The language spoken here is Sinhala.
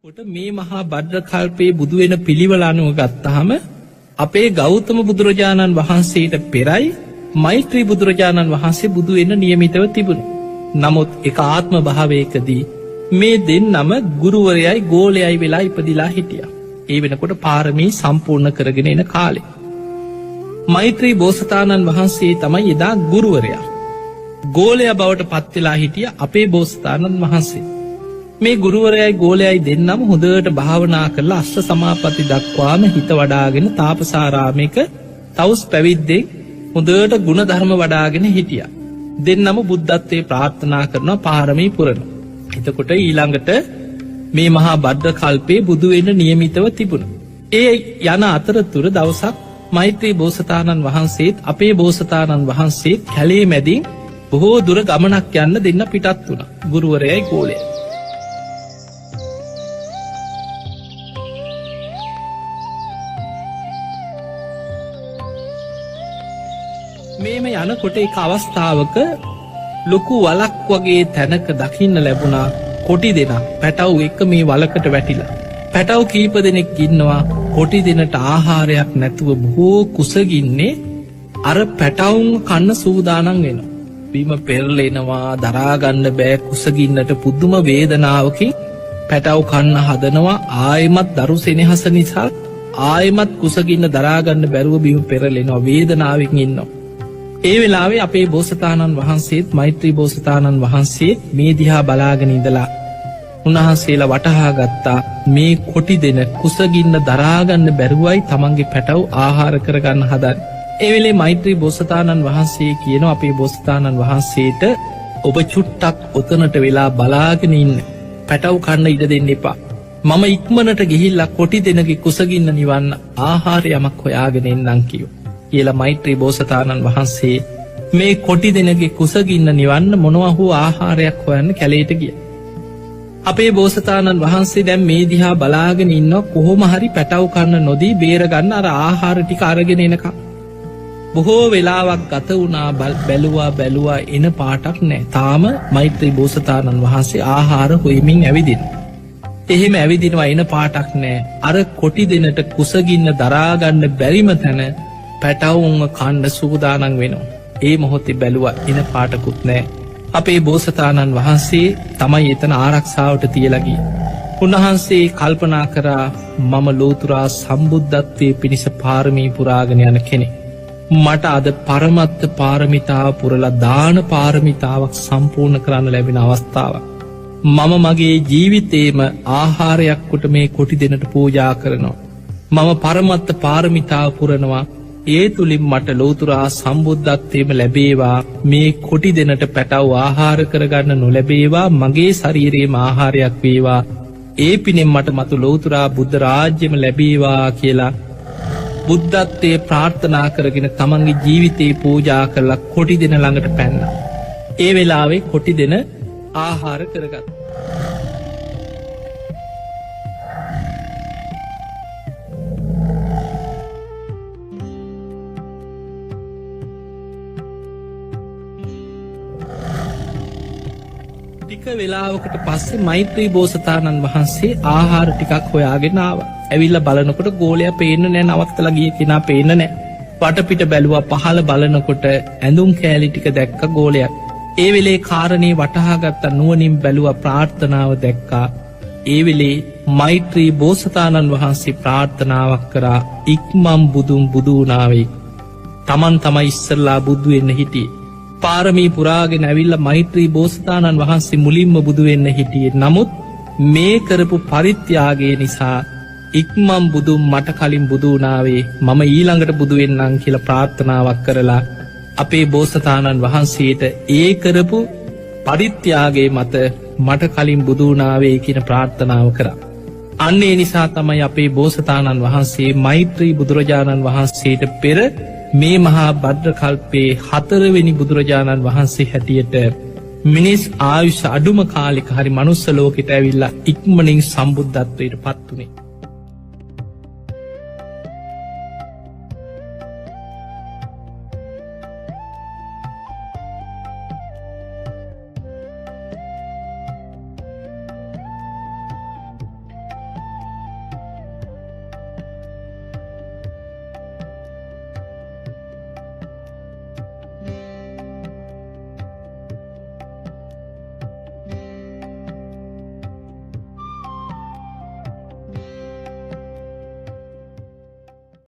කොට මේ මහා භද්‍ර කල්පයේ බුදු වෙන පිළිවෙල අනුව ගත්තාම අපේ ගෞතම බුදුරජාණන් වහන්සේට පෙරයි මෛත්‍රී බුදුරජාණන් වහන්සේ බුදු වෙන නියමිතව තිබුණේ. නමුත් එක ආත්ම භාවයකදී මේ දෙන්නම ගුරුවරයයි ගෝලයයි වෙලා ඉපදිලා හිටියා. ඒ වෙනකොට පාරමී සම්පූර්ණ කරගෙන එන කාලේ. මෛත්‍රී බෝසතාණන් වහන්සේ තමයි එදා ගුරුවරයා. ගෝලයා බවට පත්වෙලා හිටිය අපේ බෝසතාණන් වහන්සේ. මේ ගුරුවරයයි ගෝලයයි දෙන්නම හොඳට භාවනා කරලා අෂ්ට සමාපatti දක්වාම හිත වඩාගෙන තාපසාරාමයක තවුස් පැවිද්දෙක් හොඳට ගුණ ධර්ම වඩාගෙන හිටියා. දෙන්නම බුද්ධත්වයේ ප්‍රාර්ථනා කරනවා පාරමී පුරන. එතකොට ඊළඟට මේ මහා භද්‍ර කල්පයේ බුදු වෙන්න නියමිතව තිබුණ. ඒ යන අතරතුර දවසක් මෛත්‍රී බෝසතාණන් වහන්සේත් අපේ බෝසතාණන් වහන්සේත් කැලේ මැදින් බොහෝ දුර ගමනක් යන්න දෙන්න පිටත් වුණා. ගුරුවරයයි ගෝලයයි. මේම යනකොට එක අවස්ථාවක ලොකු වලක් වගේ තැනක දකින්න ලැබුණා කොටි දෙනා පැටව් එක මේ වලකට වැටිලා. පැටව් කීප දෙනෙක් ඉන්නවා කොටි දෙනට ආහාරයක් නැතුව බොහෝ කුසගින්නේ අර පැටවුන් කන්න සූදානන් වෙනවා. බිම පෙරලෙනවා දරාගන්න බෑ කුසගින්නට පුද්දුම වේදනාවකින් පැටව් කන්න හදනවා ආයමත් දරු සෙනෙහස නිසා ආයමත් කුසගින්න දරාගන්න බැරුව බිම පෙරලෙනවා වේදනාවෙන් ඉන්නවා. ඒ වෙලාවේ අපේ බෝසතාණන් වහන්සේත් මෛත්‍රී බෝසතාණන් වහන්සේ මේ දිහා බලාගෙන ඉඳලා උන්වහන්සේලා වටහා ගත්තා මේ කොටි දෙන කුසගින්න දරාගන්න බැරුවයි තමන්ගේ පැටව් ආහාර කරගන්න හදන්. ඒ වෙලේ මෛත්‍රී බෝසතාණන් වහන්සේ කියන අපේ බෝසතාණන් වහන්සේට ඔබ චුට්ටක් ඔතනට වෙලා බලාගෙන ඉන්න පැටව් කන්න ඉඩ දෙන්න එපා. මම ඉක්මනට ගිහිල්ලා කොටි දෙනගේ කුසගින්න නිවන්න ආහාර යමක් හොයාගෙන එන්නම් කිව්වා. කියලා මෛත්‍රී බෝසතාණන් වහන්සේ මේ කොටි දෙනගේ කුසගින්න නිවන්න මොනවා හෝ ආහාරයක් හොයන්න කැලේට ගිය. අපේ බෝසතාණන් වහන්සේ දැන් මේ දිහා බලාගෙන ඉන්න කොහොම හරි පැටව් කන්න නොදී බේරගන්න අර ආහාර ටික අරගෙන එනකම්. බොහෝ වෙලාවක් ගත වුණා බැලුවා එන පාටක් නෑ. තාම මෛත්‍රී බෝසතාණන් වහන්සේ ආහාර හොයමින් ඇවිදින. එහෙම ඇවිදිනවා එන පාටක් නෑ. අර කොටි දෙනට කුසගින්න දරාගන්න බැරිම තැන පැටවුන්ව කණ්ඩ සූදානන් වෙනවා. ඒ මොහොතේ බැලුව එන පාටකුත් නෑ. අපේ බෝසතාණන් වහන්සේ තමයි එතන ආරක්ෂාවට තියලගී. උන්වහන්සේ කල්පනා කරා මම ලෝතුරා සම්බුද්ධත්වය පිණිස පාරමී පුරාගෙන යන කෙනෙ. මට අද පරමත්ත පාරමිතාව පුරලා දාන පාරමිතාවක් සම්පූර්ණ කරන්න ලැබෙන අවස්ථාව. මම මගේ ජීවිතේම ආහාරයක් කොට මේ කොටි දෙනට පූජා කරනවා. මම පරමත්ත පාරමිතාව පුරනවා. ඒ තුළින් මට ලෝතුරා සම්බුද්ධත්වයම ලැබේවා මේ කොටි දෙනට පැටව් ආහාර කරගන්න නොලැබේවා මගේ ශරීරයේම ආහාරයක් වේවා ඒ පිනෙන් මට මතු ලෝතුරා බුද්ධ රාජ්‍යම ලැබේවා කියලා බුද්ධත්වය ප්‍රාර්ථනා කරගෙන තමන්ගේ ජීවිතයේ පූජා කරලා කොටි දෙන ළඟට පැන්න. ඒ වෙලාවේ කොටි දෙන ආහාර කරගත්. ටික වෙලාවකට පස්සේ මෛත්‍රී බෝසතාණන් වහන්සේ ආහාර ටිකක් හොයාගෙන ආවා. ඇවිල්ලා බලනකොට ගෝලයා පේන්න නෑ නවත්තලා ගිය කෙනා පේන්න නෑ. වටපිට බැලුවා පහළ බලනකොට ඇඳුම් කෑලි ටික දැක්ක ගෝලයා. ඒ වෙලේ කාරණේ වටහා ගත්ත නුවණින් බැලුවා ප්‍රාර්ථනාව දැක්කා. ඒ වෙලේ මෛත්‍රී බෝසතාණන් වහන්සේ ප්‍රාර්ථනාවක් කරා ඉක්මම් බුදුන් බුදු වුණාවේ. තමන් තමයි ඉස්සරලා බුදු වෙන්න හිටියේ. පාරමී පුරාගෙන ඇවිල්ල මෛත්‍රී බෝසතාණන් වහන්සේ මුලින්ම බුදු වෙන්න හිටියේ. නමුත් මේ කරපු පරිත්‍යාගේ නිසා ඉක්මම් බුදුන් මට කලින් බුදු වුණාවේ මම ඊළඟට බුදු වෙන්නම් කියලා ප්‍රාර්ථනාවක් කරලා අපේ බෝසතාණන් වහන්සේට ඒ කරපු පරිත්‍යාගේ මත මට කලින් බුදු වුණාවේ කියන ප්‍රාර්ථනාව කරා. අන්න ඒ නිසා තමයි අපේ බෝසතාණන් වහන්සේ මෛත්‍රී බුදුරජාණන් වහන්සේට පෙර මේ මහා භද්‍ර කල්පයේ 4 වෙනි බුදුරජාණන් වහන්සේ හැටියට මිනිස් ආයුෂ අඩුම කාලෙක හරි මනුස්ස ලෝකෙට ඇවිල්ලා ඉක්මනින් සම්බුද්ධත්වයට පත් වුණේ.